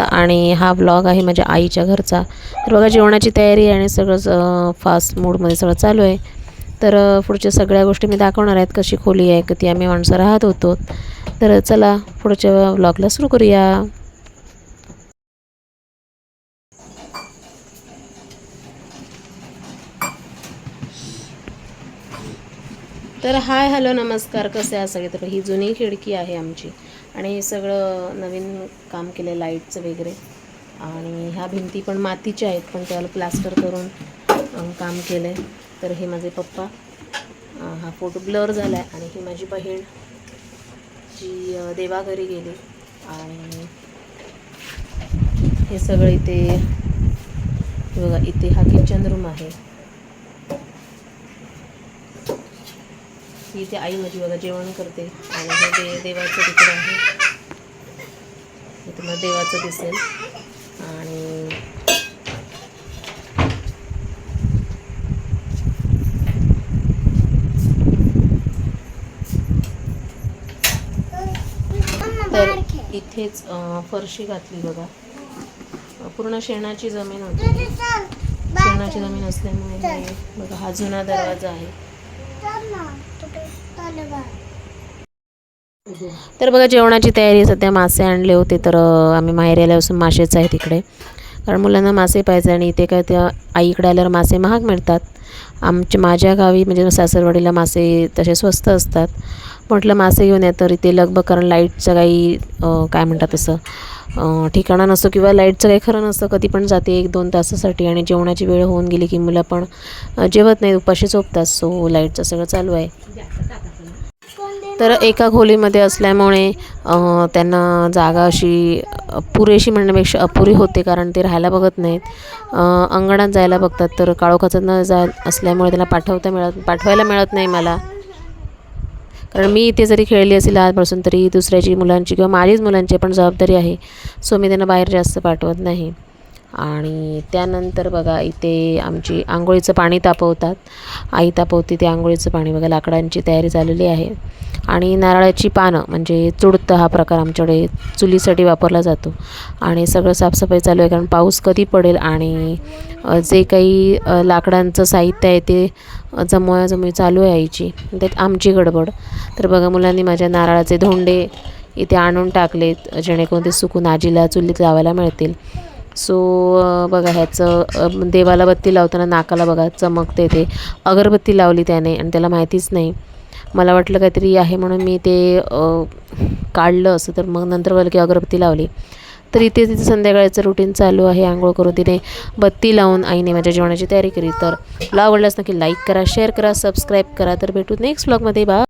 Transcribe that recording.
आणि हा व्लॉग आहे माझ्या आईच्या घरचा। तर बघा जेवणाची तयारी आणि सगळं फास्ट मूडमध्ये सगळं चालू आहे। तर पुढच्या सगळ्या गोष्टी मी दाखवणार आहेत, कशी खोली आहे, किती आम्ही माणसं राहत होतो। तर चला पुढच्या व्लॉगला सुरू करूया। तर हाय हॅलो नमस्कार, कसे आहात सगळे। तर ही जुनी खिडकी आहे आमची आणि हे सगळं नवीन काम केलं आहे लाईटचं वगैरे। आणि ह्या भिंती पण मातीच्या आहेत, पण त्याला प्लास्टर करून काम केलं आहे। तर हे माझे पप्पा, हा फोटो ब्लर झाला आहे, आणि ही माझी बहीण जी देवाघरी गेली। आणि हे सगळं इथे बघा, इथे हा किचन रूम आहे। इथे आई माझी बघा जेवण करते, आणि हे देवाचं तिकडे आहे, इथे मला देवाचं दिसेल। आणि तर इथेच फरशी घातली बघा। पूर्ण शेणाची जमीन होती, शेणाची जमीन असल्यामुळे बघा हा जुना दरवाजा आहे। तर बघा जेवणाची तयारी, सध्या मासे आणले होते, तर आम्ही माहेरी आल्यापासून मासेच आहे तिकडे, कारण मुलांना मासे पाहिजे। आणि इथे काय त्या आईकडे आल्यावर मासे महाग मिळतात। माझ्या गावी म्हणजे सासरवाडीला मासे तसे स्वस्त असतात। म्हटलं मासे घेऊन या, तर इथे लगबग, कारण लाईटचं काही काय म्हणतात तसं ठिकाणा नसतो, किंवा लाईटचं काही खरं नसतं, कधी पण जाते 1-2 तासासाठी। आणि जेवणाची वेळ होऊन गेली की मुलं पण जेवत नाही, उपाशी झोपतात। सो लाईटचं सगळं चालू आहे। तर एका खोलीमध्ये असल्यामुळे त्यांना जागा अशी पुरेशी म्हणण्यापेक्षा अपुरी होते, कारण ते राहायला बघत नाहीत, अंगणात जायला बघतात। तर काळोखाचं न असल्यामुळे त्यांना पाठवायला मिळत नाही मला, कारण मी इथे जरी खेळली असेल आजपासून, तरी दुसऱ्याची मुलांची किंवा माझीच मुलांची पण जबाबदारी आहे। सो मी त्यांना बाहेर जास्त पाठवत नाही। आणि त्यानंतर बघा इथे आमची आंघोळीचं पाणी तापवतात, आई तापवते ते आंघोळीचं पाणी। बघा लाकडांची तयारी झालेली आहे। आणि नारळाची पानं म्हणजे चुडतं, हा प्रकार आमच्याकडे चुलीसाठी वापरला जातो। आणि सगळं साफसफाई चालू आहे, कारण पाऊस कधी पडेल, आणि जे काही लाकडांचं साहित्य आहे ते जमवाजमवी चालू आहे आईची, त्यात आमची गडबड। तर बघा मुलांनी माझ्या नारळाचे धोंडे इथे आणून टाकलेत, जेणेकरून ते सुकून आजीला चुलीत लावायला मिळतील। सो बघा ह्याचं देवाला बत्ती लावताना नाकाला बघा चमकते, ते अगरबत्ती लावली त्याने, आणि त्याला माहितीच नाही। मला वाटलं काहीतरी आहे म्हणून मी ते काढलं असं, तर मग नंतर कळलं की अगरबत्ती लावली। तर इथे तिथे संध्याकाळचं रुटीन चालू आहे। आंघोळ करून तिने बत्ती लावून आईने माझ्या जेवणाची तयारी केली। तर आवडल्यास नक्की लाईक करा, शेअर करा, सबस्क्राईब करा। तर भेटू नेक्स्ट व्लॉगमध्ये, बाय।